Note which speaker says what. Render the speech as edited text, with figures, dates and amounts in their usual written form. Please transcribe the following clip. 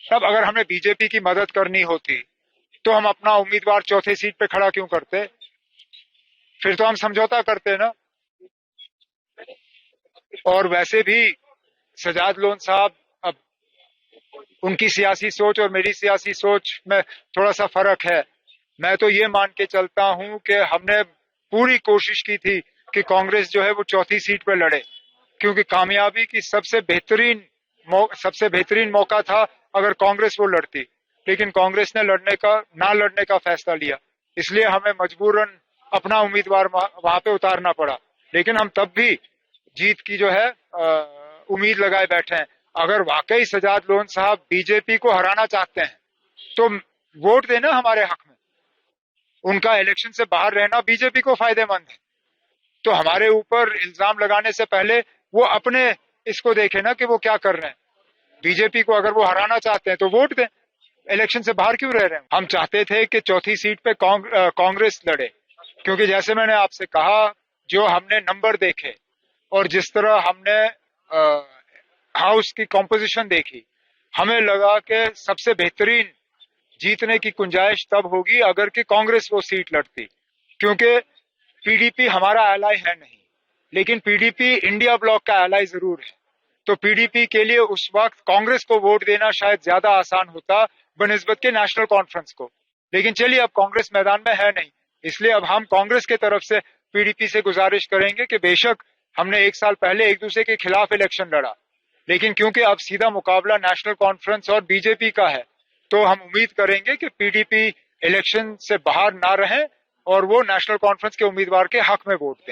Speaker 1: तब अगर हमें बीजेपी की मदद करनी होती तो हम अपना उम्मीदवार चौथे सीट पे खड़ा क्यों करते? फिर तो हम समझौता करते ना। और वैसे भी सजाद लोन साहब, अब उनकी सियासी सोच और मेरी सियासी सोच में थोड़ा सा फर्क है। मैं तो ये मान के चलता हूं कि हमने पूरी कोशिश की थी कि कांग्रेस जो है वो चौथी सीट पे लड़े, क्योंकि कामयाबी की सबसे बेहतरीन मौका था अगर कांग्रेस वो लड़ती। लेकिन कांग्रेस ने ना लड़ने का फैसला लिया, इसलिए हमें मजबूरन अपना उम्मीदवार वहां पे उतारना पड़ा। लेकिन हम तब भी जीत की जो है उम्मीद लगाए बैठे हैं। अगर वाकई सजाद लोन साहब बीजेपी को हराना चाहते हैं तो वोट देना हमारे हक में। उनका इलेक्शन से बाहर रहना बीजेपी को फायदेमंद है। तो हमारे ऊपर इल्जाम लगाने से पहले वो अपने इसको देखे ना कि वो क्या कर रहे हैं। बीजेपी को अगर वो हराना चाहते हैं तो वोट दें, इलेक्शन से बाहर क्यों रह रहे हैं? हम चाहते थे कि चौथी सीट पे कांग्रेस लड़े, क्योंकि जैसे मैंने आपसे कहा, जो हमने नंबर देखे और जिस तरह हमने हाउस की कॉम्पोजिशन देखी, हमें लगा कि सबसे बेहतरीन जीतने की गुंजाइश तब होगी अगर कि कांग्रेस वो सीट लड़ती। क्योंकि पीडीपी हमारा एलाई है नहीं, लेकिन पीडीपी इंडिया ब्लॉक का एलाई जरूर है। तो पीडीपी के लिए उस वक्त कांग्रेस को वोट देना शायद ज्यादा आसान होता बनिस्बत के नेशनल कॉन्फ्रेंस को। लेकिन चलिए, अब कांग्रेस मैदान में है नहीं, इसलिए अब हम कांग्रेस की तरफ से पीडीपी से गुजारिश करेंगे कि बेशक हमने एक साल पहले एक दूसरे के खिलाफ इलेक्शन लड़ा, लेकिन क्योंकि अब सीधा मुकाबला नेशनल कॉन्फ्रेंस और बीजेपी का है, तो हम उम्मीद करेंगे कि पीडीपी इलेक्शन से बाहर ना रहे और वो नेशनल कॉन्फ्रेंस के उम्मीदवार के हक में वोट दें।